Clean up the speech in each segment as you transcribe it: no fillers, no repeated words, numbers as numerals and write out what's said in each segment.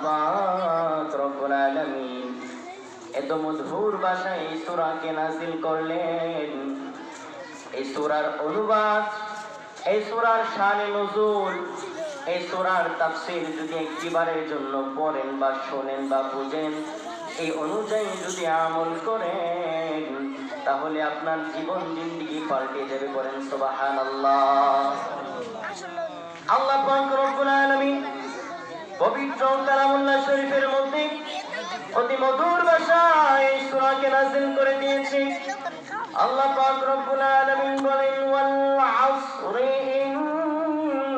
পাক রব্বুল আলামিন এত মধুর ভাষায় এই সূরাকে নাযিল করলেন। এই সূরার অনুবাদ, এই সূরার শানে নুজুল, এই সূরার তাফসীর যদি একবারের জন্য পড়েন বা শোনেন বা বুঝেন, এই অনুযায়ী যদি আমল করেন, তাহলে আপনার জীবন জিন্দেগি পাল্টে যাবে। বলেন সুবহানাল্লাহ। আল্লাহ পাক রব্বুল আলামিন পবিত্র কালামুল্লাহ শরীফের মধ্যে অতি মধুর ভাষায় এই সূরাকে নাযিল করে দিয়েছে। আল্লাহ পাক রব্বুল আলামিন বলেন, ওয়াল আসরি ইন্নাল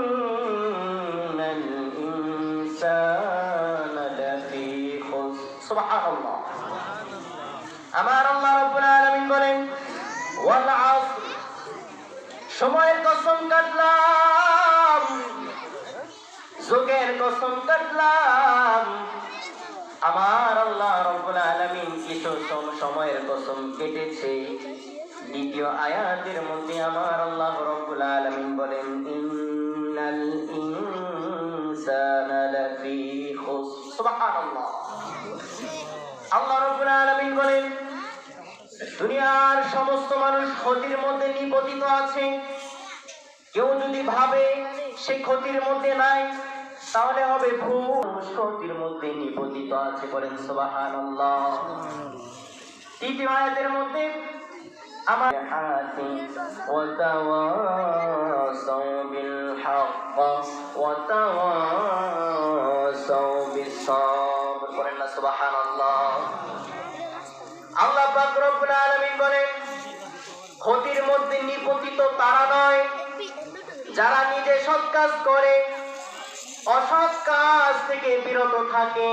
ইনসানা লাফি খুসর। সুবহানাল্লাহ। আমার আল্লাহ রব্বুল আলামিন বলেন, ওয়াল আসর, সময়ের কসম কাটলাম, যুগের কসম কাটলাম। আমার আল্লাহ রব্বুল আলামিন কিছু সময়ের কসম কেটেছে। দ্বিতীয় আয়াতের মধ্যে আমার আল্লাহ রব্বুল আলামিন বলেন, ইন্নাল ইনসানা লাফি খুসর। সুবহানাল্লাহ। আল্লাহ রব্বুল আলামিন বলেন, দুনিয়ার সমস্ত মানুষ ক্ষতির মধ্যে নিপতিত আছে। কেউ যদি ভাবে সে ক্ষতির মধ্যে নাই, তাহলে হবে ভুল। ক্ষতির মধ্যে নিপতিত আছে। বলেন সুবহানাল্লাহ। তৃতীয় আয়াতের মধ্যে আমার হাতি ওয়া তাওয়াসাউ বিল হক ওয়া তাওয়াসাউ বিস সাবর। বলেন না সুবহানাল্লাহ। আল্লাহ পাক রব্বুল আলামিন বলেন, ক্ষতির মধ্যে নিপতিত তারা নয় যারা নিজে সৎ কাজ করে, অসৎ কাজ থেকে বিরত থাকে।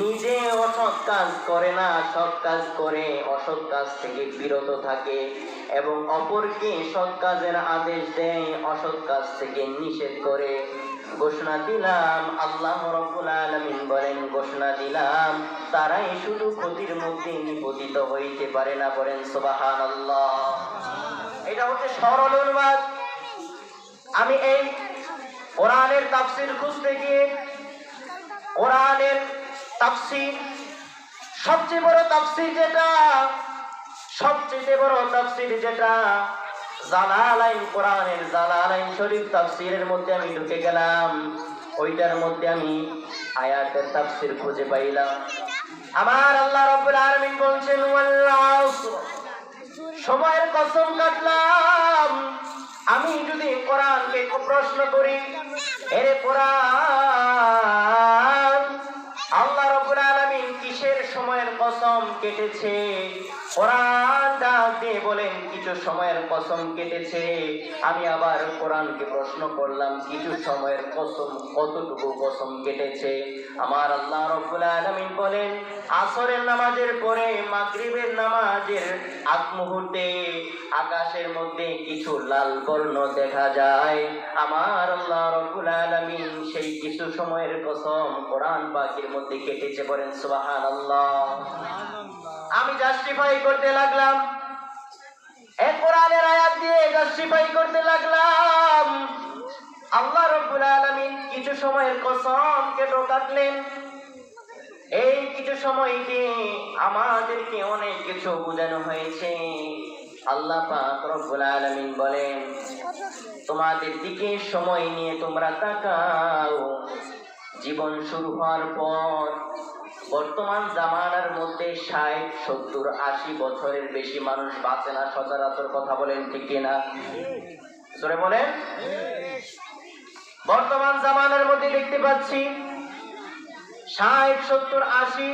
নিজে অসৎ কাজ করে না, সৎ কাজ করে, অসৎ কাজ থেকে বিরত থাকে এবং অপরকে সৎ কাজের আদেশ দেয়, অসৎ কাজ থেকে নিষেধ করে। ঘোষণা দিলাম, আল্লাহ রাব্বুল আলামিন বলেন, ঘোষণা দিলাম, তারাই শুধু ক্ষতির মধ্যে নিপতিত হইতে পারে না। বলেন সুবহানাল্লাহ। এটা হচ্ছে সরল অনুবাদ। আমি এই কোরআনের তাফসীর খুঁজতে গিয়ে কোরআনের তাফসীর, সবচেয়ে বড় তাফসীর যেটা, সবচেয়ে বড় তাফসীর যেটা জালালাইন, কোরআনের জালালাইন শরীফ তাফসীরের মধ্যে আমি ঢুকে গেলাম। ওইটার মধ্যে আমি আয়াতের তাফসীর খুঁজে পাইলাম। আমার আল্লাহ রাব্বুল আলামিন বলছেন, ওয়াল আসর, সময়ের কসম কাটলাম। আমি যদি কোরআনকে প্রশ্ন করি, এরে কোরআন, আল্লাহ রাব্বুল আলামিন কিসের সময়ের কসম কেটেছে? কোরআন ডাক দিয়ে বলেন, কিছু সময়ের কসম কেটেছে। আমি আবার কোরআনকে প্রশ্ন করলাম, কিছু সময়ের কসম, কতটুকু কসম কেটেছে? আমার আল্লাহ রাব্বুল আলামিন বলেন, আসরের নামাজের পরে মাগরিবের নামাজের আগ মুহূর্তে আকাশের মধ্যে কিছু লাল বর্ণ দেখা যায়। আমার আল্লাহ রাব্বুল আলামিন সেই কিছু সময়ের কসম কোরআন পাকের মধ্যে কেটেছে। বলেন সুবহানাল্লাহ। আমি জাস্টিফাই করতে লাগলাম, এই কোরআনের আয়াত দিয়ে জাস্টিফাই করতে লাগলাম। আল্লাহ রাব্বুল আলামিন কিছু সময়ের কসম কেটে কাটলেন। এই কিছু সময় দিয়ে আমাদেরকে অনেক কিছু বোঝানো হয়েছে। আল্লাহ পাক রব্বুল আলামিন বলেন, তোমাদের দিকে সময় নিয়ে তোমরা তাকাও। জীবন শুরু হওয়ার পর বর্তমান জামানার মধ্যে 60, 70, 80 বছরের বেশি মানুষ বাঁচে না সচরাচর। কথা বলেন ঠিক কিনা? জোরে বলেন। বর্তমান জামানার মধ্যে দেখতে পাচ্ছি 60, 70, 80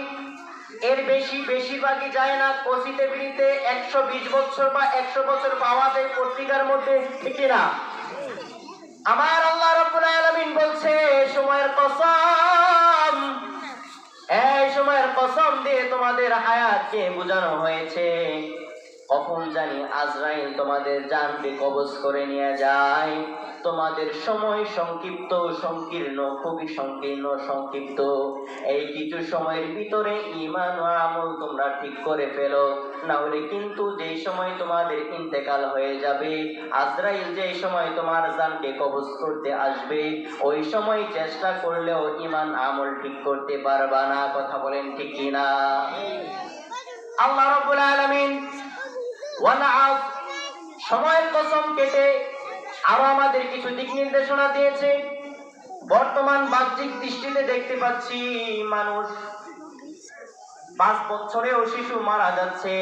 এর বেশি, বেশিরভাগই যায় না। কচিতে বিড়িতে 120 বছর বা 100 বছর পাওয়া যায় পত্রিকার মধ্যে, ঠিক কিনা? আমার আল্লাহ রাব্বুল আলামিন বলছে, সময়ের কসম, এই সময়ের কসম দিয়ে তোমাদের হায়াতকে বোঝানো হয়েছে। কখন জানি আজরাইল তোমাদের জানকে কবজ করে নিয়ে যায়। তোমাদের সময় সংক্ষিপ্ত, সংকীর্ণ, খুবই সংকীর্ণ, সংক্ষিপ্ত। এই কিছু সময়ের ভিতরে ঈমান ও আমল তোমরা ঠিক করে ফেলো, না হলে কিন্তু যেই সময় তোমাদের ইন্তেকাল হয়ে যাবে, আজরাইল যেই সময় তোমার জানকে কবজ করতে আসবে, ওই সময় চেষ্টা করলেও ঈমান আমল ঠিক করতে পারবা না। কথা বলেন ঠিক কিনা? আল্লাহ রাব্বুল আলামিন ওয়াল আসর, সময়ের কসম কেটে আরো আমাদের কিছু দিক নির্দেশনা দিয়েছে। বর্তমান বাহ্যিক দৃষ্টিতে দেখতে পাচ্ছি মানুষ 5 বছরেও শিশু মারা যাচ্ছে,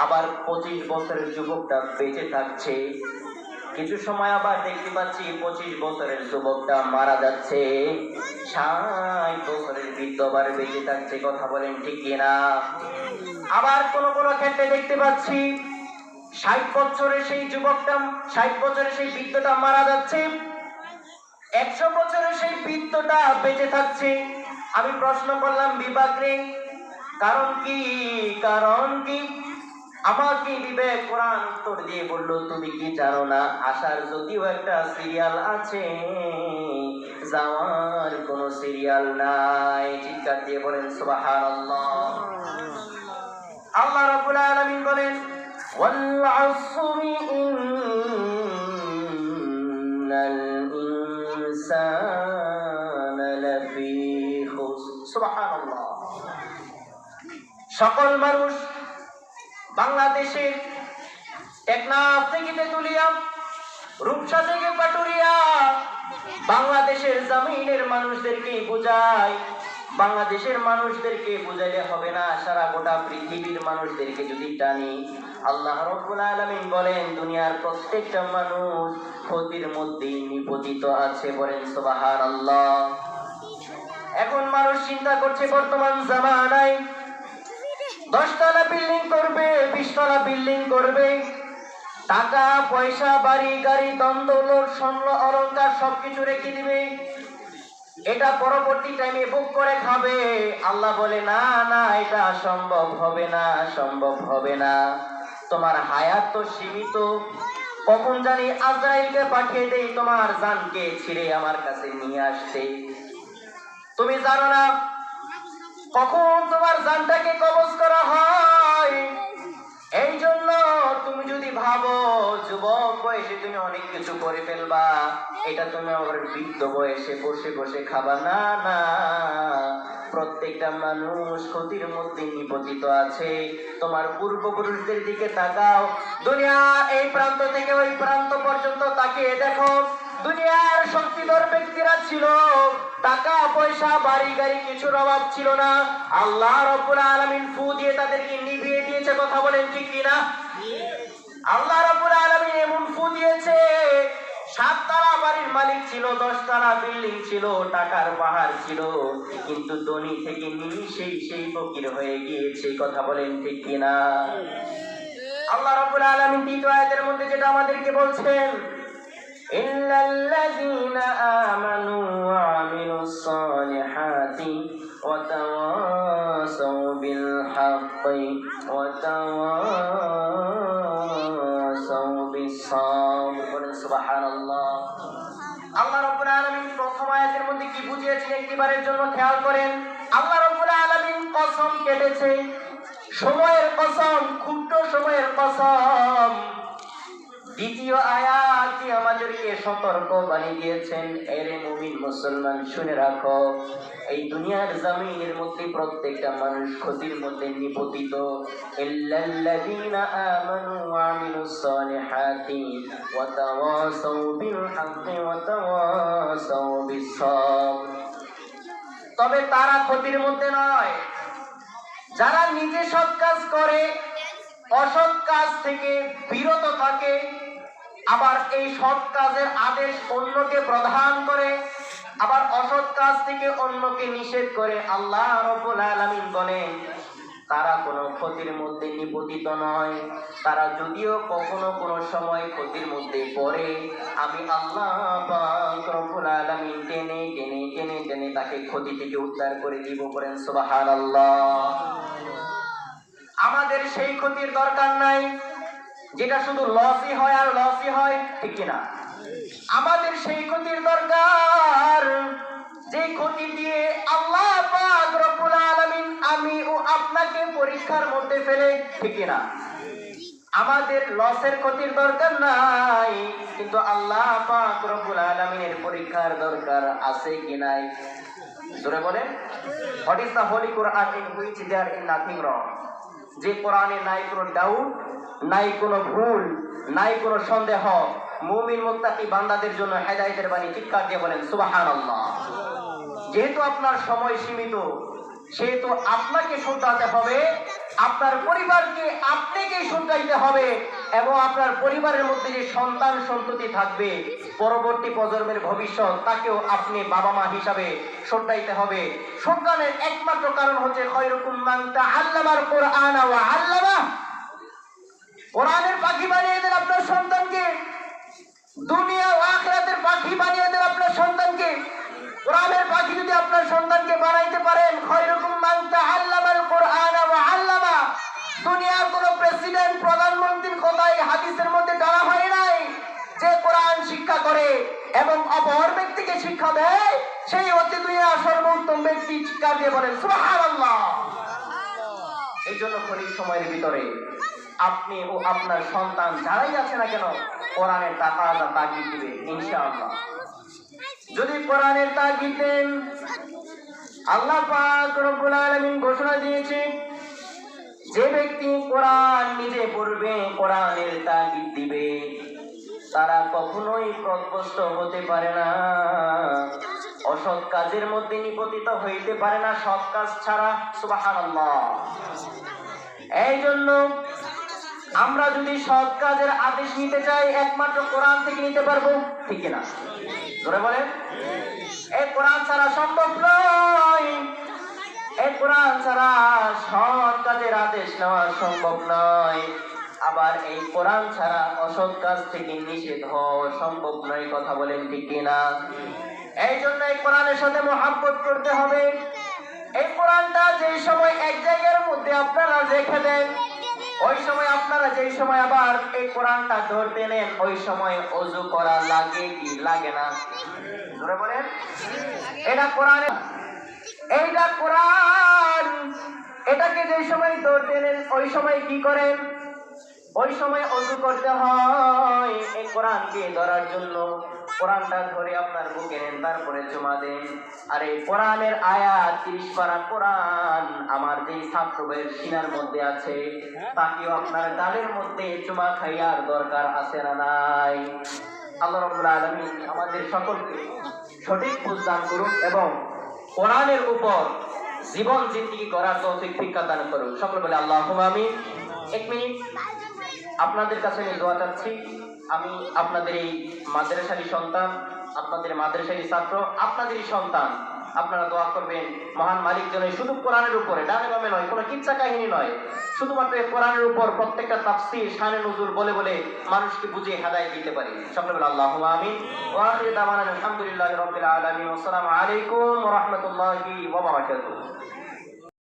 আবার 25 বছরের যুবকটা বেঁচে থাকছে। কিছু সময় আবার দেখতে পাচ্ছি 25 বছরের যুবকটা মারা যাচ্ছে, 60 বছরের বৃদ্ধ আবার বেঁচে থাকছে। কথা বলেন ঠিক কিনা? আবার কোন কোন ক্ষেত্রে দেখতে পাচ্ছি 60 বছরের সেই যুবকটা, 60 বছরের সেই বৃদ্ধটা মারা যাচ্ছে, 100 বছরের সেই বৃদ্ধটা বেঁচে থাকছে। আমি প্রশ্ন করলাম বিভাগরে, কারণ কি? কারণ কি? আমাকে বিবেক কোরআন উত্তর দিয়ে বলল, তুমি কি জানো না আসার যদিও একটা সিরিয়াল আছে, যাওয়ার কোন সিরিয়াল নাই। চিৎকার দিয়ে বলেন সুবহানাল্লাহ। আল্লাহ রাব্বুল আলামিন বলেন, ওয়াল আসরি ইন্নাল ইনসানা লাফি খুসর। সুবহানাল্লাহ। সকল মানুষ বাংলাদেশের টেকনাফ থেকে তেতুলিয়া, রূপসা থেকে পাটুরিয়া, বাংলাদেশের জমিনের মানুষদেরকে বোঝায়। বাংলাদেশের মানুষদেরকে বুঝাইলে হবে না, সারা গোটা পৃথিবীর মানুষদেরকে যদি টানি। আল্লাহ রাব্বুল আলামিন বলেন, দুনিয়ার প্রত্যেকটা মানুষ ক্ষতির মধ্যে নিপতিত আছে। বলেন সুবহানাল্লাহ। এখন মানুষ চিন্তা করছে বর্তমান জামানায় 10 তলা বিল্ডিং করবে, 20 তলা বিল্ডিং করবে, টাকা পয়সা, বাড়ি গাড়ি, ধন দৌলত, স্বর্ণ অলংকার সবকিছু রেখে দিবে, এটা পরবর্তী টাইমে ভোগ করে খাবে। আল্লাহ বলে, না না, এটা সম্ভব হবে না, সম্ভব হবে না। তোমার হায়াত তো সীমিত, কখন জানি আজরাইলকে পাঠিয়ে দেই তোমার জানকে ছিঁড়ে আমার কাছে নিয়ে আসতে। তুমি জানো না কখন তোমার জানটাকে কবজ করা হয়। এই জন্য তুমি যদি ভাবো যুবক বয়সে তুমি অনেক কিছু করে ফেলবা, এটা তুমি আবার বৃদ্ধ বয়সে বসে বসে খাবা না। না, প্রত্যেকটা মানুষ ক্ষতির মধ্যে নিপতিত আছে। তোমার পূর্বপুরুষদের দিকে তাকাও, দুনিয়ার এই প্রান্ত থেকে ওই প্রান্ত পর্যন্ত তাকিয়ে দেখো, দুনিয়ার শক্তিধর ব্যক্তিরা ছিল, টাকা পয়সা বাড়ি গাড়ি কিছুর অভাব ছিল না। আল্লাহ রাব্বুল আলামিন ফু দিয়ে তাদেরকে নিভিয়ে দিয়েছে। কথা বলেন ঠিক কিনা? আল্লাহ রাব্বুল আলামিন এমন ফু দিয়েছে, 7 তলা বাড়ির মালিক ছিল, 10 তলা বিল্ডিং ছিল, টাকার পাহাড় ছিল, কিন্তু ধনী থেকে সেই ফকির হয়ে গিয়েছে। কথা বলেন ঠিক কিনা? আল্লাহ রাব্বুল আলামিন দ্বিতীয় আয়াতের মধ্যে যেটা আমাদেরকে বলছেন, ইল্লাল্লাযীনা আমানু ওয়া আমিলুস সালিহাতি ওয়া তাওয়াসাউ বিল হাক্কি ওয়া তাওয়াসাউ বিস সাবর। সুবহানাল্লাহ। আল্লাহ রাব্বুল আলামিন প্রথম আয়াতের মধ্যে কি বুঝিয়েছেন একবারের জন্য খেয়াল করেন। আল্লাহ রাব্বুল আলামিন কসম কেটেছে, সময়ের কসম, ক্ষুদ্র সময়ের কসম। দ্বিতীয় আয়াতে আমাদেরকে সতর্ক বানিয়ে দিয়েছেন, এরে মুমিন মুসলমান শুনে রাখো, এই দুনিয়ার জমিনের মধ্যে প্রত্যেকটা মানুষ ক্ষতির মধ্যে নিপতিত। ইল্লাল্লাযীনা আমানু ওয়া আমিলুস সালিহাতি ওয়া তাওয়াসাউ বিল হাক্কি ওয়া তাওয়াসাউ বিস সাবর। তবে তারা ক্ষতির মধ্যে নয় যারা নিজে সৎ কাজ করে, অসৎ কাজ থেকে বিরত থাকে, আবার এই সৎ কাজের আদেশ অন্যকে প্রদান করে, আবার অসৎ কাজ থেকে অন্যকে নিষেধ করে। আল্লাহ রাব্বুল আলামিন বলেন, তারা কোনো ক্ষতির মধ্যে নিপতিত নয়। তারা যদিও কখনো কোনো সময় ক্ষতির মধ্যে পড়ে, আমি আল্লাহ পাক রব্বুল আলামিন টেনে টেনে টেনে টেনে তাকে ক্ষতি থেকে উদ্ধার করে দিব। করেন সুবহানাল্লাহ। আমাদের সেই ক্ষতির দরকার নাই যেটা শুধু লসই হয় আর লসই হয়, ঠিক কিনা? আমাদের সেই ক্ষতির দরকার যে ক্ষতি দিয়ে আল্লাহ পাক রব্বুল আলামিন আমি ও আপনাকে পরীক্ষার মধ্যে ফেলে, ঠিক না? আমাদের লসের ক্ষতির দরকার নাই, কিন্তু আল্লাহ পাক রব্বুল আলামিনের পরীক্ষার দরকার আছে কি নাই? জোরে বলেন, what is the holy Quran in which there is nothing wrong? যে কোরআনে নাই কোনো ডাউট, নাই কোনো ভুল, নাই কোনো সন্দেহ, মুমিন মুত্তাকি বান্দাদের জন্য হেদায়েতের বাণী। চিৎকার দিয়ে বলেন সুবহানাল্লাহ। যেহেতু আপনার সময় সীমিত, সেহেতু আপনাকে শুনতে হবে, আপনার পরিবারকে আপনাকেই শুনতে হবে, এবং আপনার পরিবারের মধ্যে যে সন্তান সন্ততি থাকবে, পরবর্তী প্রজন্মের ভবিষ্যৎ, তাকেও আপনি বাবা মা হিসাবে শুনতে হবে। সন্তানের একমাত্র কারণ হচ্ছে খায়রুকুম মান তাআল্লামাল কুরআনা ওয়া আল্লামা। কোরআনের পাখি বানিয়ে দেন আপনার সন্তানকে, দুনিয়া ও আখিরাতের পাখি বানিয়ে দেন আপনার সন্তানকে। কোরআনের পাখি যদি আপনার সন্তানকে বানাইতে পারেন, খায়রুকুম মান তাআল্লামাল কুরআনা ওয়া আল্লামা। দুনিয়ার কোন প্রেসিডেন্ট প্রধানমন্ত্রীর কথাই হাদিসের মধ্যে জানা হয় নাই। যে কোরআন শিক্ষা করে এবং অপর ব্যক্তিকে শিক্ষা দেয়, সেই হচ্ছে দুনিয়ার সর্বোত্তম ব্যক্তি। চিৎকার দিয়ে বলেন সুবহানাল্লাহ। এই জন্য খনিক সময়ের ভিতরে আপনি ও আপনার সন্তান যারাই আছে না কেন, কোরআনের তাকাজা তাগিদ দিবে ইনশাআল্লাহ। যদি কোরআনের তাগিদ দেন, আল্লাহ পাক রব্বুল আলামিন ঘোষণা দিয়েছে, যে ব্যক্তি কোরআন নিজে পড়বে, কোরআনের তাগিদ দিবে, তারা কখনোই পথভ্রষ্ট হতে পারে না, অসৎ কাজের মধ্যে নিপতিত হইতে পারে না, সৎ কাজ ছাড়া। সুবহানাল্লাহ। এই জন্য আমরা যদি সৎ কাজের আদেশ নিতে চাই, একমাত্র কোরআন থেকে নিতে পারবো, ঠিক না? ধরে বলেন, এই কোরআন ছাড়া সম্ভব নয়। এই কোরআন ছাড়া সৎ কাজের আদেশ নেওয়া সম্ভব নয়। আবার এই কোরআন ছাড়া অসৎ কাজ থেকে নিষেধ হওয়া সম্ভব নয়। কথা বলেন ঠিক কিনা? এই জন্য এই কোরআনের সাথে মহব্বত করতে হবে। এই কোরআনটা যেই সময় এক জায়গার মধ্যে আপনারা রেখে দেন, ওই সময় আপনারা যেই সময় আবার এই কোরআনটা ধরতে নেন, ওই সময় ওযু করা লাগে কি লাগে না? জোরে বলেন। এটা কোরআনে, এইটা কোরআন, এটাকে যেই সময় ধরতে নেন, ওই সময় কি করেন? ওই সময় ওযু করতে হয় এই কোরআনকে ধরার জন্য। কোরআনটা ধরে আপনার বুকে নেন, তারপরে চুমা দেন। আর এই কোরআনের আয়াত 30 পারা কোরআন আমার যেই ছাত্র ভাইয়ের সিনার মধ্যে আছে, তাকেও আপনার গালের মধ্যে চুমা খাইয়ার দরকার আছে না নাই? আল্লাহ রাব্বুল আলামিন আমাদের সকলকে সঠিক বুঝ দান করুন এবং কোরআনের উপর জীবন জিন্দেগি করার তৌফিক ভিক্ষা দান করুন। সকলে বলে আল্লাহুম্মা আমিন। 1 মিনিট আপনাদের কাছে আমি দোয়া চাচ্ছি। আমি আপনাদের এই মাদ্রাসারই সন্তান, আপনাদের মাদ্রাসারই ছাত্র, আপনাদেরই সন্তান। আপনারা দোয়া করবেন মহান মালিক যেন শুধু কোরআনের উপরে, ডানে বামে নয়, কোনো কিচ্ছা কাহিনী নয়, শুধুমাত্র এই কোরআনের উপর প্রত্যেকটা তাফসীর শানে নুজুল বলে বলে মানুষকে বুঝিয়ে হেদায়েত দিতে পারি। সকলে বলে আল্লাহুম্মা আমিন। ওয়া আখিরু দাওয়ানা আলহামদুলিল্লাহি রাব্বিল আলামিন। আসসালামু আলাইকুম ওয়া রাহমাতুল্লাহি ওয়া বারাকাতুহু।